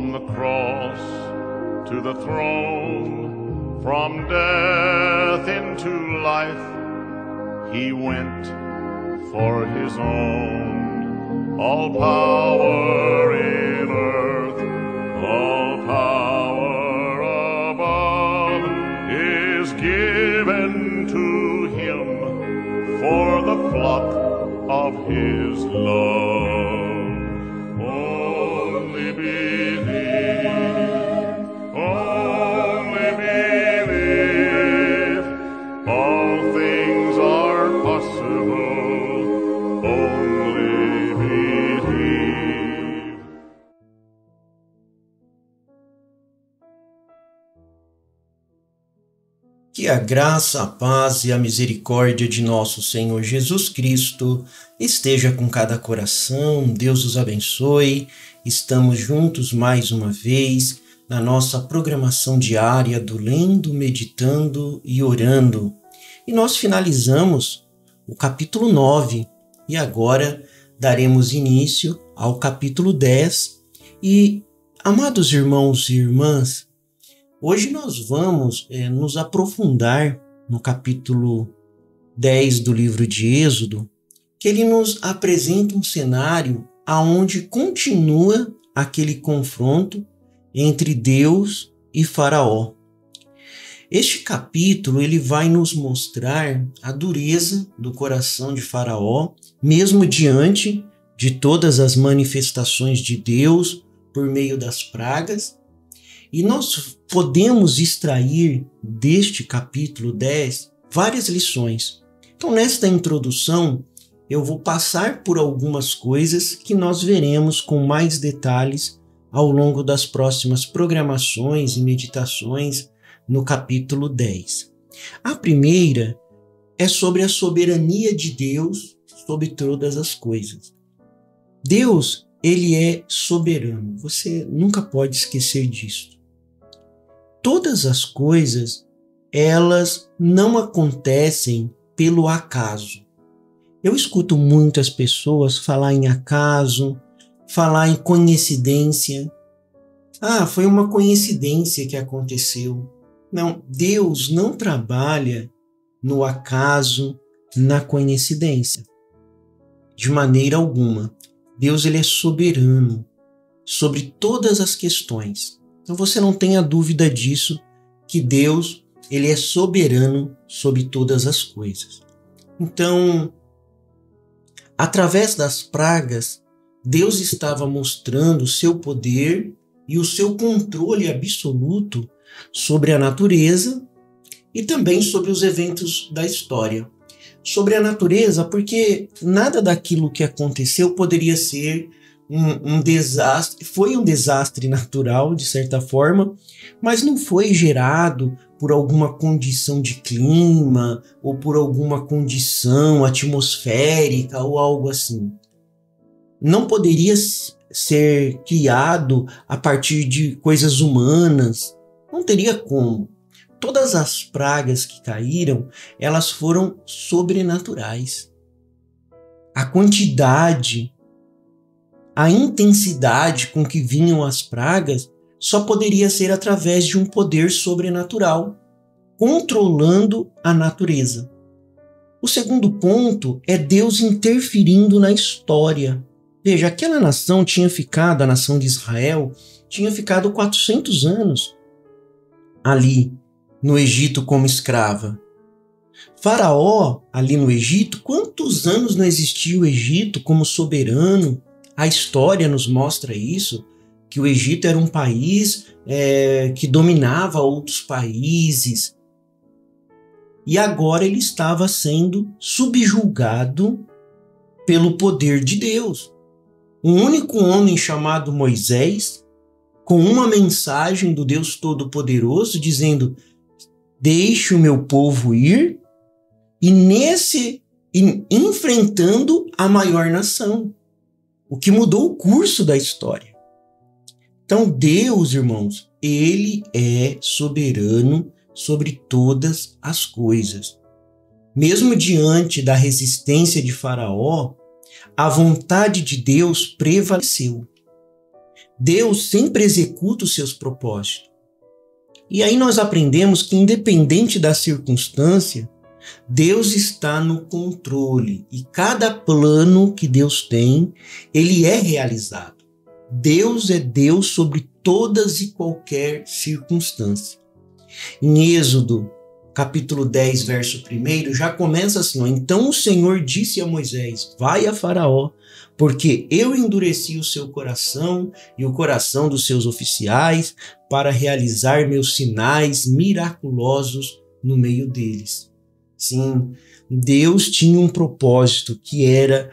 From the cross to the throne, from death into life, he went for his own. All power in earth, all power above is given to him for the flock of his love. Only believe, only believe, all things are possible, only believe. Que a graça, a paz e a misericórdia de nosso Senhor Jesus Cristo esteja com cada coração. Deus os abençoe. Estamos juntos mais uma vez na nossa programação diária do Lendo, Meditando e Orando. E nós finalizamos o capítulo 9 e agora daremos início ao capítulo 10. E, amados irmãos e irmãs, hoje nós vamos nos aprofundar no capítulo 10 do livro de Êxodo, que ele nos apresenta um cenário aonde continua aquele confronto entre Deus e Faraó. Este capítulo ele vai nos mostrar a dureza do coração de Faraó, mesmo diante de todas as manifestações de Deus por meio das pragas. E nós podemos extrair deste capítulo 10 várias lições. Então, nesta introdução, eu vou passar por algumas coisas que nós veremos com mais detalhes ao longo das próximas programações e meditações no capítulo 10. A primeira é sobre a soberania de Deus sobre todas as coisas. Deus, ele é soberano. Você nunca pode esquecer disso. Todas as coisas, elas não acontecem pelo acaso. Eu escuto muitas pessoas falar em acaso, falar em coincidência. Ah, foi uma coincidência que aconteceu. Não, Deus não trabalha no acaso, na coincidência. De maneira alguma. Deus ele é soberano sobre todas as questões. Então você não tenha dúvida disso, que Deus ele é soberano sobre todas as coisas. Então, através das pragas, Deus estava mostrando o seu poder e o seu controle absoluto sobre a natureza e também sobre os eventos da história. Sobre a natureza, porque nada daquilo que aconteceu poderia ser um desastre. Foi um desastre natural, de certa forma, mas não foi gerado por alguma condição de clima ou por alguma condição atmosférica ou algo assim. Não poderia ser criado a partir de coisas humanas. Não teria como. Todas as pragas que caíram, elas foram sobrenaturais. A quantidade, a intensidade com que vinham as pragas só poderia ser através de um poder sobrenatural, controlando a natureza. O segundo ponto é Deus interferindo na história. Veja, aquela nação tinha ficado, a nação de Israel, tinha ficado 400 anos ali no Egito como escrava. Faraó, ali no Egito, quantos anos não existia o Egito como soberano? A história nos mostra isso, que o Egito era um país que dominava outros países. E agora ele estava sendo subjugado pelo poder de Deus. Um único homem chamado Moisés, com uma mensagem do Deus Todo-Poderoso, dizendo: deixe o meu povo ir, e enfrentando a maior nação, o que mudou o curso da história. Então Deus, irmãos, ele é soberano sobre todas as coisas. Mesmo diante da resistência de Faraó, a vontade de Deus prevaleceu. Deus sempre executa os seus propósitos. E aí nós aprendemos que, independente da circunstância, Deus está no controle e cada plano que Deus tem, ele é realizado. Deus é Deus sobre todas e qualquer circunstância. Em Êxodo, capítulo 10, verso 1, já começa assim, ó, então o Senhor disse a Moisés, vai a Faraó, porque eu endureci o seu coração e o coração dos seus oficiais para realizar meus sinais miraculosos no meio deles. Sim, Deus tinha um propósito que era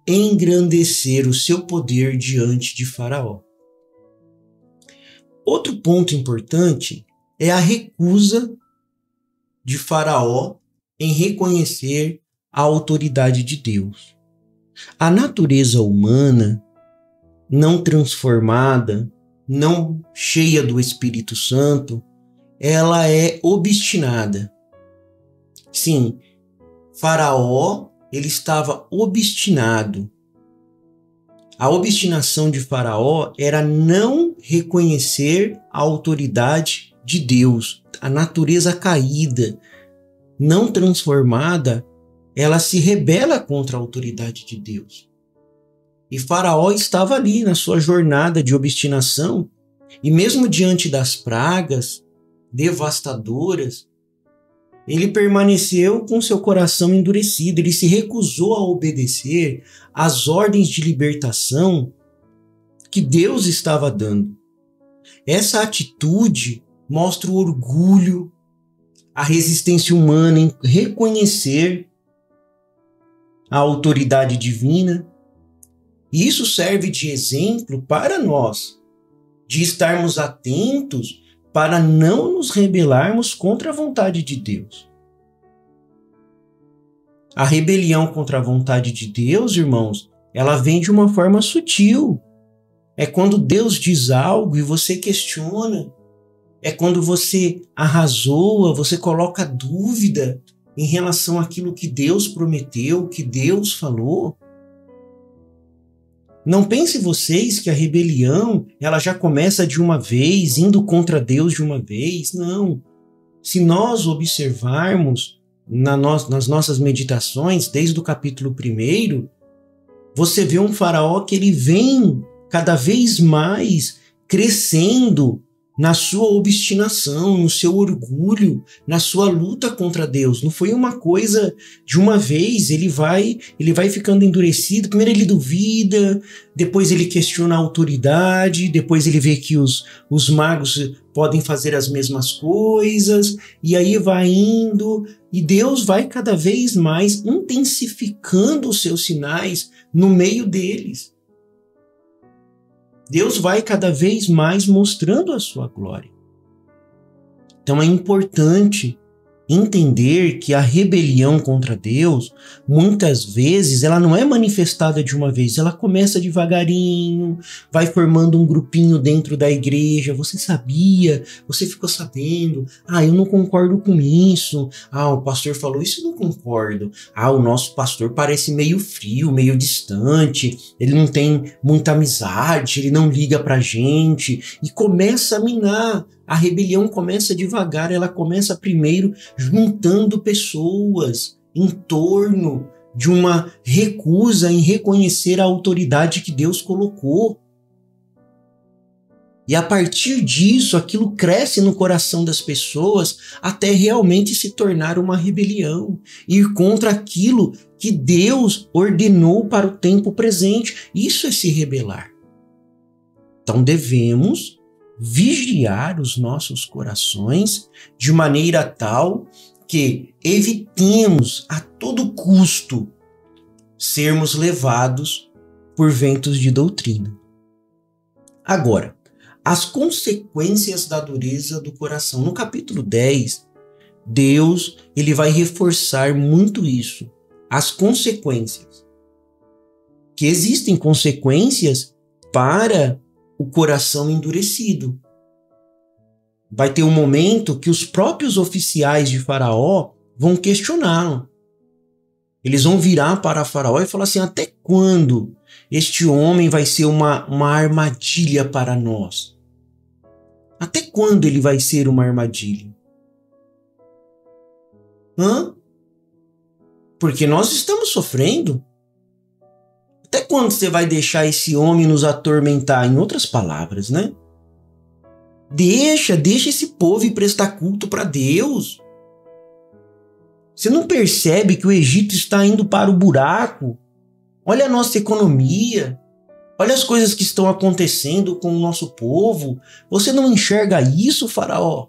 engrandecer o seu poder diante de Faraó. Outro ponto importante é a recusa de Faraó em reconhecer a autoridade de Deus. A natureza humana, não transformada, não cheia do Espírito Santo, ela é obstinada. Sim, Faraó, ele estava obstinado. A obstinação de Faraó era não reconhecer a autoridade de Deus. A natureza caída, não transformada, ela se rebela contra a autoridade de Deus. E Faraó estava ali na sua jornada de obstinação, e mesmo diante das pragas devastadoras, ele permaneceu com seu coração endurecido, ele se recusou a obedecer às ordens de libertação que Deus estava dando. Essa atitude mostra o orgulho, a resistência humana em reconhecer a autoridade divina. E isso serve de exemplo para nós, de estarmos atentos para não nos rebelarmos contra a vontade de Deus. A rebelião contra a vontade de Deus, irmãos, ela vem de uma forma sutil. É quando Deus diz algo e você questiona. É quando você arrazoa, você coloca dúvida em relação àquilo que Deus prometeu, que Deus falou. Não pense vocês que a rebelião ela já começa de uma vez, indo contra Deus de uma vez. Não. Se nós observarmos nas nossas meditações, desde o capítulo 1, você vê um faraó que ele vem cada vez mais crescendo na sua obstinação, no seu orgulho, na sua luta contra Deus. Não foi uma coisa de uma vez, ele vai ficando endurecido. Primeiro ele duvida, depois ele questiona a autoridade, depois ele vê que os magos podem fazer as mesmas coisas, e aí vai indo, e Deus vai cada vez mais intensificando os seus sinais no meio deles. Deus vai cada vez mais mostrando a sua glória. Então é importante entender que a rebelião contra Deus, muitas vezes, ela não é manifestada de uma vez, ela começa devagarinho, vai formando um grupinho dentro da igreja. Você sabia? Você ficou sabendo? Eu não concordo com isso. O pastor falou isso, eu não concordo. O nosso pastor parece meio frio, meio distante, ele não tem muita amizade, ele não liga pra gente, e começa a minar. A rebelião começa devagar, ela começa primeiro juntando pessoas em torno de uma recusa em reconhecer a autoridade que Deus colocou. E a partir disso, aquilo cresce no coração das pessoas até realmente se tornar uma rebelião, ir contra aquilo que Deus ordenou para o tempo presente. Isso é se rebelar. Então devemos vigiar os nossos corações de maneira tal que evitemos a todo custo sermos levados por ventos de doutrina. Agora, as consequências da dureza do coração. No capítulo 10, Deus ele vai reforçar muito isso. As consequências. Que existem consequências para o coração endurecido. Vai ter um momento que os próprios oficiais de Faraó vão questioná-lo. Eles vão virar para Faraó e falar assim: até quando este homem vai ser uma armadilha para nós. Até quando ele vai ser uma armadilha? Porque nós estamos sofrendo. Até quando você vai deixar esse homem nos atormentar? Em outras palavras, né? Deixa esse povo ir prestar culto para Deus. Você não percebe que o Egito está indo para o buraco? Olha a nossa economia. Olha as coisas que estão acontecendo com o nosso povo. Você não enxerga isso, Faraó?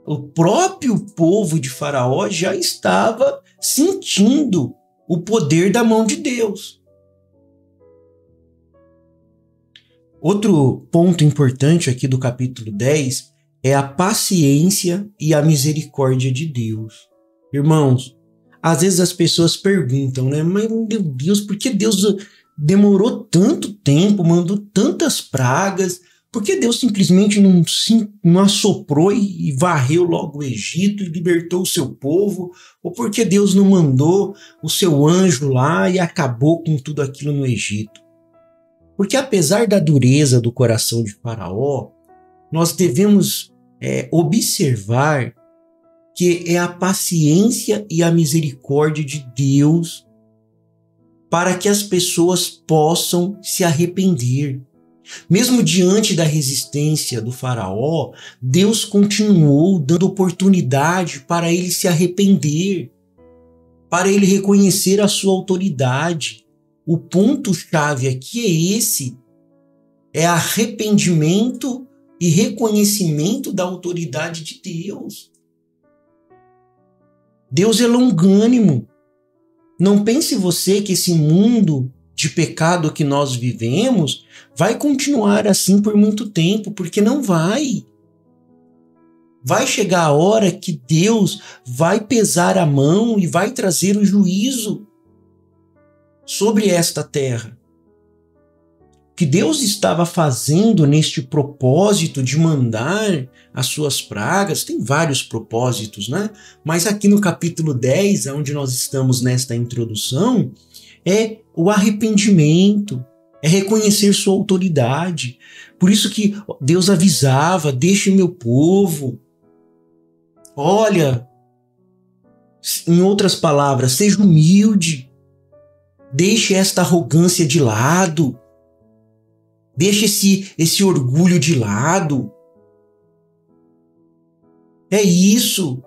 O próprio povo de Faraó já estava sentindo o poder da mão de Deus. Outro ponto importante aqui do capítulo 10 é a paciência e a misericórdia de Deus. Irmãos, às vezes as pessoas perguntam, né? Mas, meu Deus, por que Deus demorou tanto tempo, mandou tantas pragas? Por que Deus simplesmente não assoprou e varreu logo o Egito e libertou o seu povo? Ou por que Deus não mandou o seu anjo lá e acabou com tudo aquilo no Egito? Porque apesar da dureza do coração de Faraó, nós devemos observar que é a paciência e a misericórdia de Deus para que as pessoas possam se arrepender. Mesmo diante da resistência do Faraó, Deus continuou dando oportunidade para ele se arrepender, para ele reconhecer a sua autoridade. O ponto-chave aqui é esse: é arrependimento e reconhecimento da autoridade de Deus. Deus é longânimo. Não pense você que esse mundo de pecado que nós vivemos vai continuar assim por muito tempo, porque não vai. Vai chegar a hora que Deus vai pesar a mão e vai trazer o juízo sobre esta terra. O que Deus estava fazendo neste propósito de mandar as suas pragas, tem vários propósitos, né? Mas aqui no capítulo 10, onde nós estamos nesta introdução, é o arrependimento, é reconhecer sua autoridade. Por isso que Deus avisava: deixe meu povo. Olha, em outras palavras, seja humilde. Deixe esta arrogância de lado. Deixe esse orgulho de lado. É isso.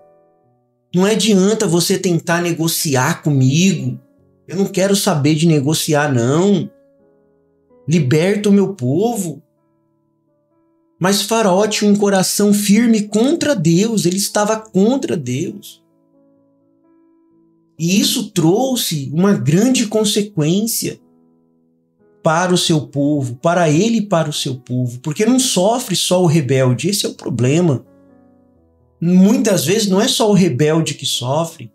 Não adianta você tentar negociar comigo. Eu não quero saber de negociar, não. Liberta o meu povo. Mas Faraó tinha um coração firme contra Deus. Ele estava contra Deus. E isso trouxe uma grande consequência para o seu povo, para ele e para o seu povo. Porque não sofre só o rebelde. Esse é o problema. Muitas vezes não é só o rebelde que sofre.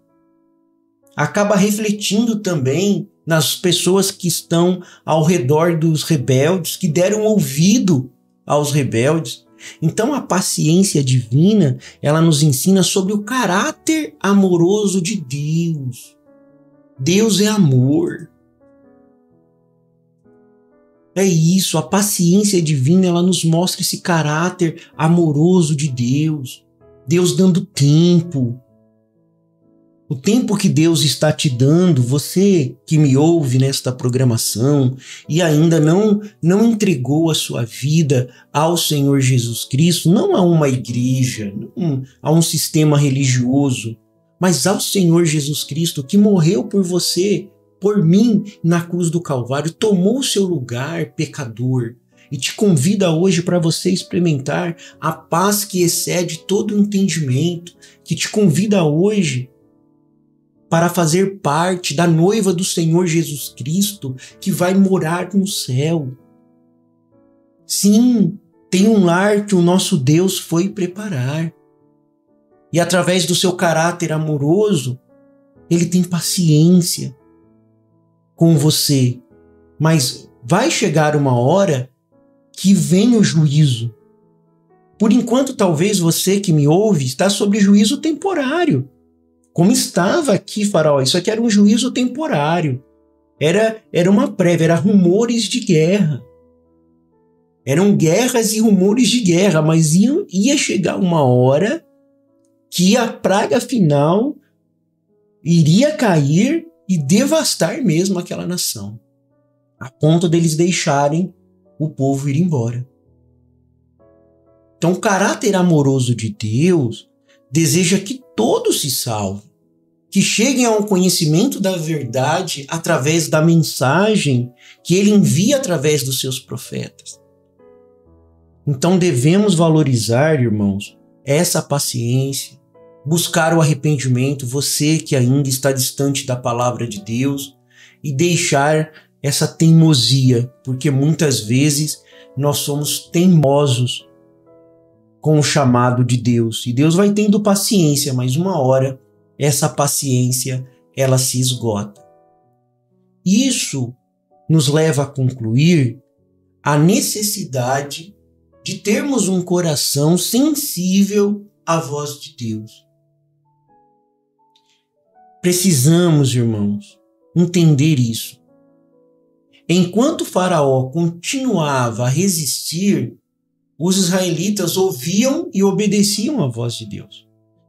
Acaba refletindo também nas pessoas que estão ao redor dos rebeldes, que deram ouvido aos rebeldes. Então a paciência divina, ela nos ensina sobre o caráter amoroso de Deus. Deus é amor. É isso, a paciência divina, ela nos mostra esse caráter amoroso de Deus. Deus dando tempo. O tempo que Deus está te dando, você que me ouve nesta programação e ainda não entregou a sua vida ao Senhor Jesus Cristo, não a uma igreja, não a um sistema religioso, mas ao Senhor Jesus Cristo que morreu por você, por mim, na cruz do Calvário, tomou o seu lugar, pecador, e te convida hoje para você experimentar a paz que excede todo o entendimento, que te convida hoje para fazer parte da noiva do Senhor Jesus Cristo, que vai morar no céu. Sim, tem um lar que o nosso Deus foi preparar. E através do seu caráter amoroso, ele tem paciência com você. Mas vai chegar uma hora que vem o juízo. Por enquanto, talvez você que me ouve está sob juízo temporário. Como estava aqui, Faraó, isso aqui era um juízo temporário. Era uma prévia, eram rumores de guerra. Eram guerras e rumores de guerra, mas ia chegar uma hora que a praga final iria cair e devastar mesmo aquela nação, a ponto deles deixarem o povo ir embora. Então, o caráter amoroso de Deus deseja que todos se salvem, que cheguem ao conhecimento da verdade através da mensagem que ele envia através dos seus profetas. Então, devemos valorizar, irmãos, essa paciência, buscar o arrependimento, você que ainda está distante da palavra de Deus, e deixar essa teimosia, porque muitas vezes nós somos teimosos com o chamado de Deus. E Deus vai tendo paciência, mas uma hora essa paciência ela se esgota. Isso nos leva a concluir a necessidade de termos um coração sensível à voz de Deus. Precisamos, irmãos, entender isso. Enquanto Faraó continuava a resistir, os israelitas ouviam e obedeciam à voz de Deus.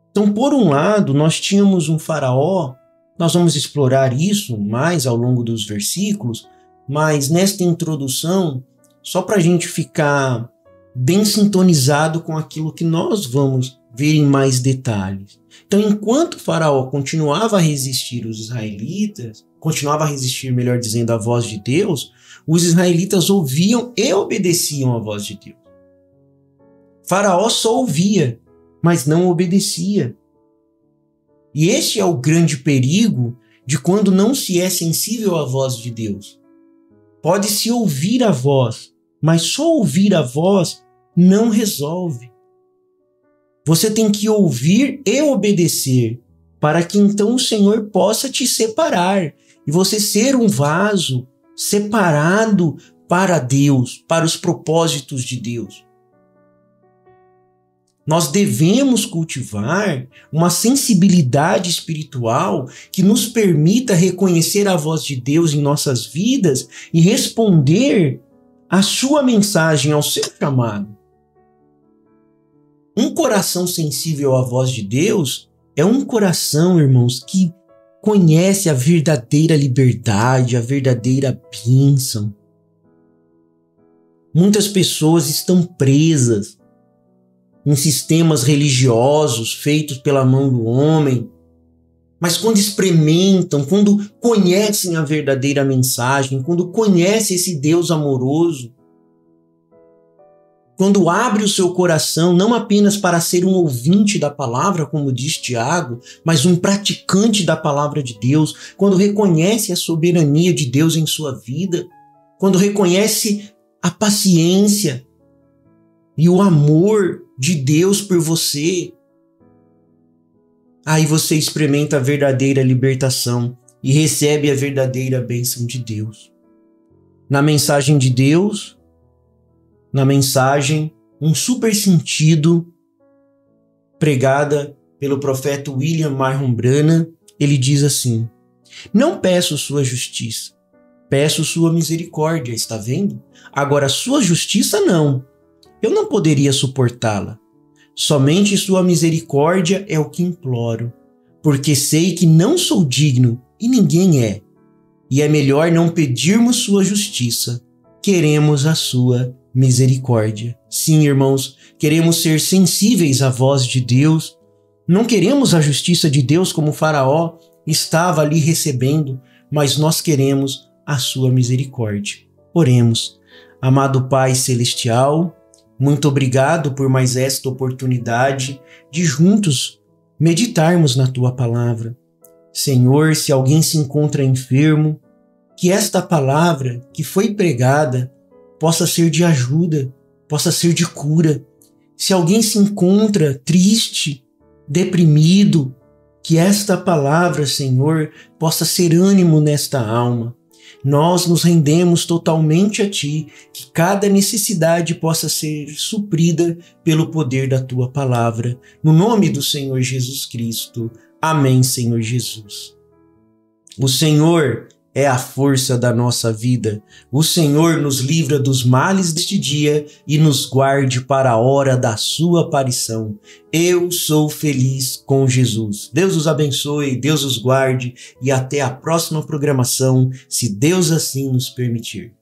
Então, por um lado, nós tínhamos um Faraó, nós vamos explorar isso mais ao longo dos versículos, mas nesta introdução, só para a gente ficar bem sintonizado com aquilo que nós vamos ver em mais detalhes. Então, enquanto Faraó continuava a resistir os israelitas, continuava a resistir, melhor dizendo, à voz de Deus, os israelitas ouviam e obedeciam à voz de Deus. Faraó só ouvia, mas não obedecia. E este é o grande perigo de quando não se é sensível à voz de Deus. Pode-se ouvir a voz, mas só ouvir a voz não resolve. Você tem que ouvir e obedecer, para que então o Senhor possa te separar e você ser um vaso separado para Deus, para os propósitos de Deus. Nós devemos cultivar uma sensibilidade espiritual que nos permita reconhecer a voz de Deus em nossas vidas e responder à sua mensagem, ao seu chamado. Um coração sensível à voz de Deus é um coração, irmãos, que conhece a verdadeira liberdade, a verdadeira bênção. Muitas pessoas estão presas em sistemas religiosos feitos pela mão do homem, mas quando experimentam, quando conhecem a verdadeira mensagem, quando conhecem esse Deus amoroso, quando abre o seu coração não apenas para ser um ouvinte da palavra, como diz Tiago, mas um praticante da palavra de Deus, quando reconhece a soberania de Deus em sua vida, quando reconhece a paciência e o amor de Deus por você, aí você experimenta a verdadeira libertação e recebe a verdadeira bênção de Deus. Na mensagem de Deus, na mensagem, um super sentido pregada pelo profeta William Marion Branham, ele diz assim: não peço sua justiça, peço sua misericórdia, está vendo? Agora sua justiça não, eu não poderia suportá-la. Somente sua misericórdia é o que imploro, porque sei que não sou digno e ninguém é. E é melhor não pedirmos sua justiça, queremos a sua misericórdia. Sim, irmãos, queremos ser sensíveis à voz de Deus. Não queremos a justiça de Deus como Faraó estava ali recebendo, mas nós queremos a sua misericórdia. Oremos. Amado Pai Celestial, muito obrigado por mais esta oportunidade de juntos meditarmos na Tua palavra. Senhor, se alguém se encontra enfermo, que esta palavra que foi pregada possa ser de ajuda, possa ser de cura. Se alguém se encontra triste, deprimido, que esta palavra, Senhor, possa ser ânimo nesta alma. Nós nos rendemos totalmente a Ti, que cada necessidade possa ser suprida pelo poder da Tua palavra. No nome do Senhor Jesus Cristo. Amém, Senhor Jesus. O Senhor é a força da nossa vida. O Senhor nos livra dos males deste dia e nos guarde para a hora da sua aparição. Eu sou feliz com Jesus. Deus os abençoe, Deus os guarde e até a próxima programação, se Deus assim nos permitir.